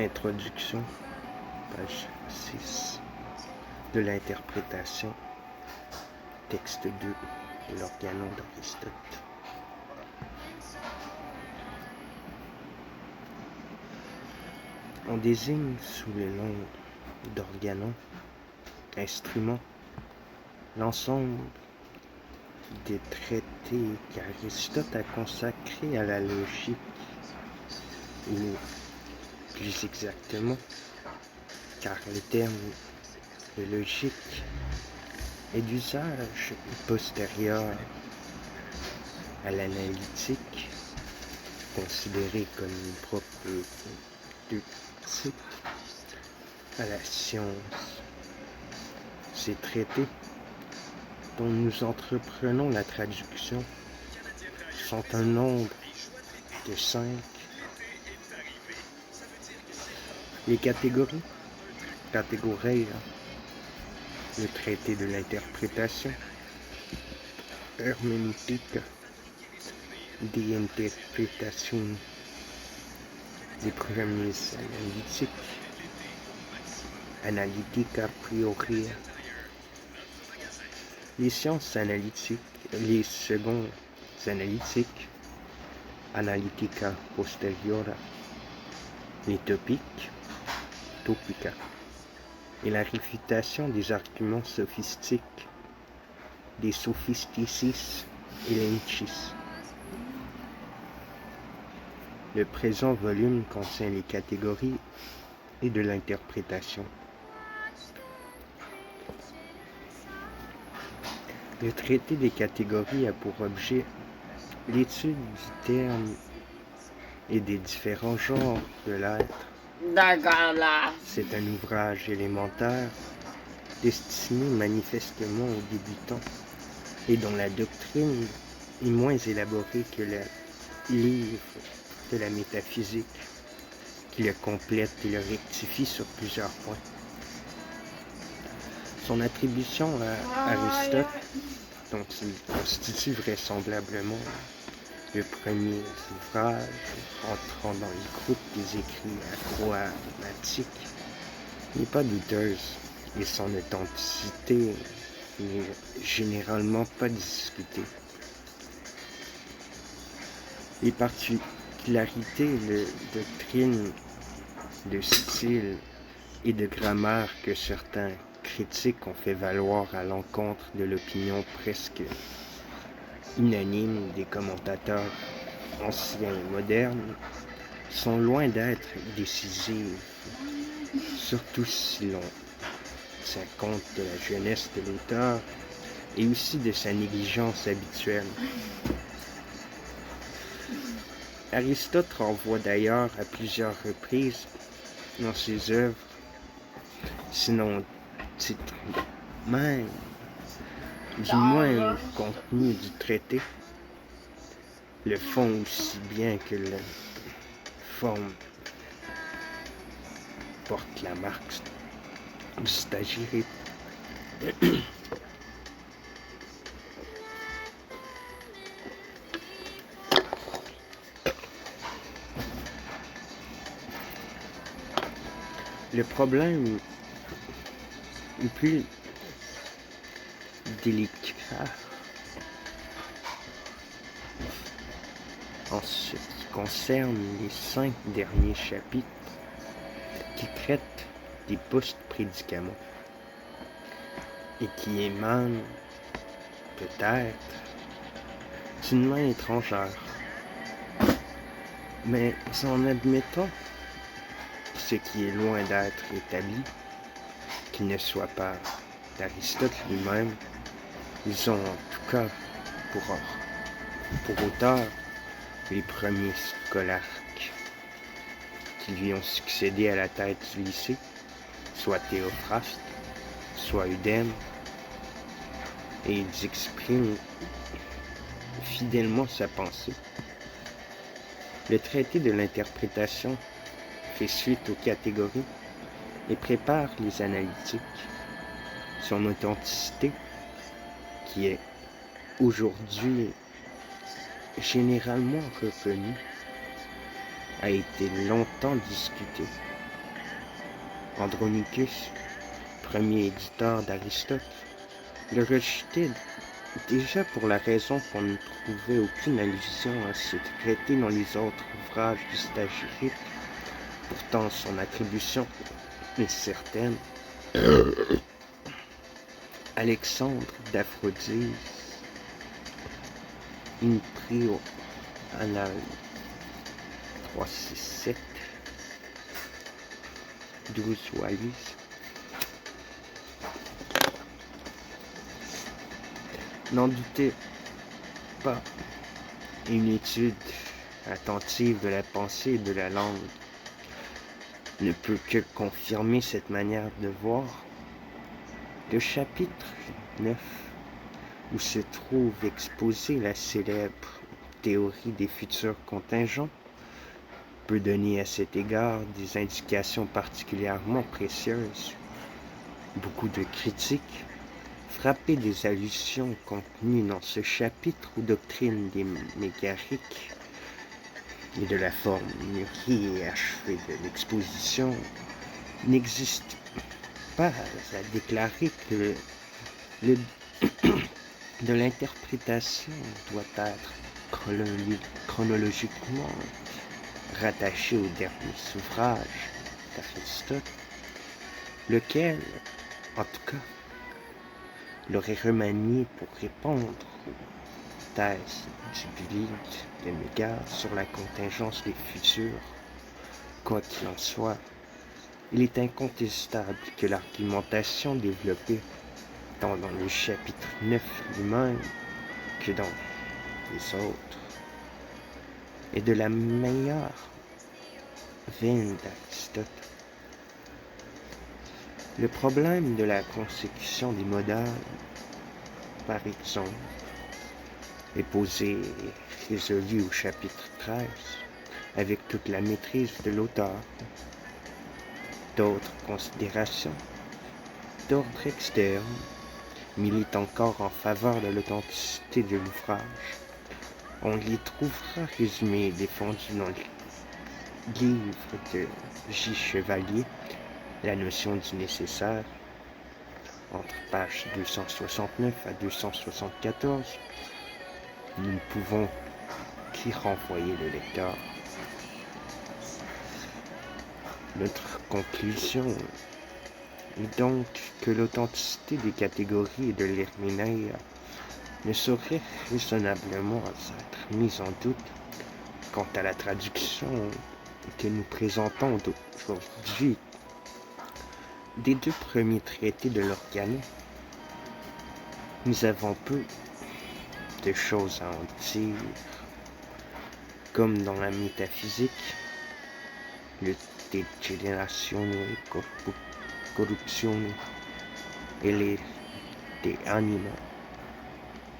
Introduction, page 6 de l'interprétation, texte 2 de l'Organon d'Aristote. On désigne sous le nom d'organon, instrument, l'ensemble des traités qu'Aristote a consacrés à la logique, ou plus exactement, car le terme de logique est d'usage postérieur à l'analytique, considérée comme une prophétique à la science. Ces traités, dont nous entreprenons la traduction, sont un nombre de 5. Les catégories, le traité de l'interprétation, herméneutique, de interprétation des premiers analytiques, analytique a priori, les sciences analytiques, les secondes analytiques, analytica posteriora, les topiques, topica, et la réfutation des arguments sophistiques, des sophisticis elenchis. Le présent volume contient les catégories et de l'interprétation. Le traité des catégories a pour objet l'étude du terme et des différents genres de l'être. D'accord, là. C'est un ouvrage élémentaire destiné manifestement aux débutants et dont la doctrine est moins élaborée que le livre de la métaphysique, qui le complète et le rectifie sur plusieurs points. Son attribution à Aristote, dont il constitue vraisemblablement le premier ouvrage entrant dans le groupe des écrits acroamatiques, n'est pas douteuse et son authenticité n'est généralement pas discutée. Les particularités de doctrine, de style et de grammaire que certains critiques ont fait valoir à l'encontre de l'opinion presque unanime des commentateurs anciens et modernes sont loin d'être décisives, surtout si l'on tient compte de la jeunesse de l'auteur et aussi de sa négligence habituelle. Aristote renvoie d'ailleurs à plusieurs reprises dans ses œuvres, sinon au titre même, du moins au contenu du traité, le fond aussi bien que la forme porte la marque du stagiaire. Le problème est plus délicat en ce qui concerne les 5 derniers chapitres qui traitent des post-prédicaments et qui émanent peut-être d'une main étrangère. Mais en admettant ce qui est loin d'être établi, qu'il ne soit pas d'Aristote lui-même, ils ont en tout cas pour auteur les premiers scolarques qui lui ont succédé à la tête du lycée, soit Théophraste, soit Eudème, et ils expriment fidèlement sa pensée. Le traité de l'interprétation fait suite aux catégories et prépare les analytiques. Son authenticité, qui est aujourd'hui généralement reconnue, a été longtemps discutée. Andronicus, premier éditeur d'Aristote, le rejetait déjà pour la raison qu'on ne trouvait aucune allusion à ce traité dans les autres ouvrages du Stagirite. Pourtant, son attribution est certaine. Alexandre d'Aphrodise, une prio anal 367, 12 Wallis, n'en doutait pas. Une étude attentive de la pensée et de la langue ne peut que confirmer cette manière de voir. Le chapitre 9, où se trouve exposée la célèbre théorie des futurs contingents, peut donner à cet égard des indications particulièrement précieuses. Beaucoup de critiques, frappés des allusions contenues dans ce chapitre aux doctrines des mégariques et de la forme mûrie et achevée de l'exposition, n'existent pas à déclarer que le de l'interprétation doit être chronologiquement rattaché au dernier ouvrage d'Aristote, lequel, en tout cas, l'aurait remanié pour répondre aux thèses du guide de Mégare sur la contingence des futurs. Quoi qu'il en soit, il est incontestable que l'argumentation développée tant dans le chapitre 9 lui-même que dans les autres est de la meilleure veine d'Aristote. Le problème de la consécution des modales, par exemple, est posé et résolu au chapitre 13 avec toute la maîtrise de l'auteur. D'autres considérations d'ordre externe militent encore en faveur de l'authenticité de l'ouvrage. On les trouvera résumés et défendus dans le livre de J. Chevalier, La notion du nécessaire, entre pages 269 à 274. Nous ne pouvons qu'y renvoyer le lecteur. Notre conclusion est donc que l'authenticité des catégories et de l'herméneia ne saurait raisonnablement être mise en doute quant à la traduction que nous présentons aujourd'hui des deux premiers traités de l'organon. Nous avons peu de choses à en dire, comme dans la métaphysique, le De Generatione Corruptione et les De Anima.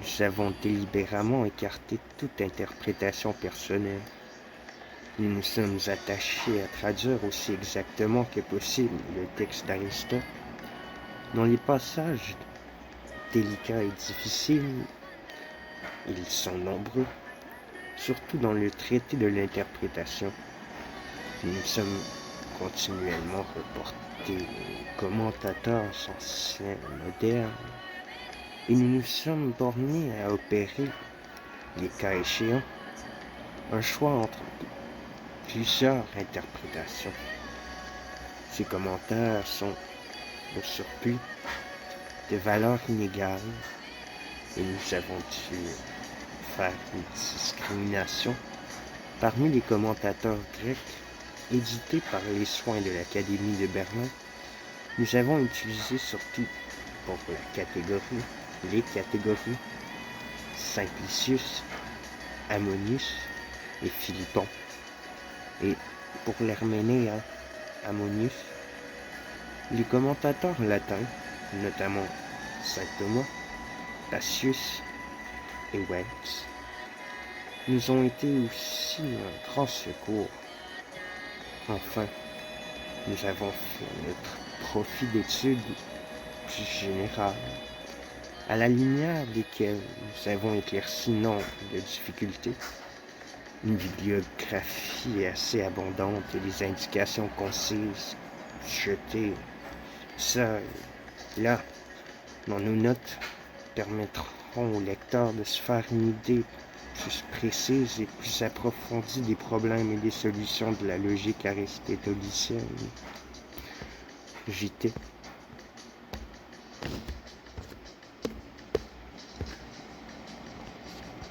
Nous avons délibérément écarté toute interprétation personnelle. Nous nous sommes attachés à traduire aussi exactement que possible le texte d'Aristote. Dans les passages délicats et difficiles, ils sont nombreux, surtout dans le traité de l'interprétation. Nous nous sommes continuellement reportés aux commentateurs anciens et modernes, et nous nous sommes bornés à opérer, les cas échéants, un choix entre plusieurs interprétations. Ces commentaires sont, au surplus, de valeur inégale, et nous avons dû faire une discrimination parmi les commentateurs grecs édités par les soins de l'Académie de Berlin. Nous avons utilisé surtout pour les catégories Simplicius, Ammonius et Philippon, et pour l'herménéa Ammonius, les commentateurs latins, notamment Saint Thomas, Pacius et Wentz, nous ont été aussi un grand secours. Enfin, nous avons fait notre profit d'études plus générales, à la lumière desquelles nous avons éclairci nombre de difficultés. Une bibliographie assez abondante et des indications concises jeter ça là dans nos notes permettront au lecteur de se faire une idée plus précise et plus approfondie des problèmes et des solutions de la logique aristotélicienne. JT.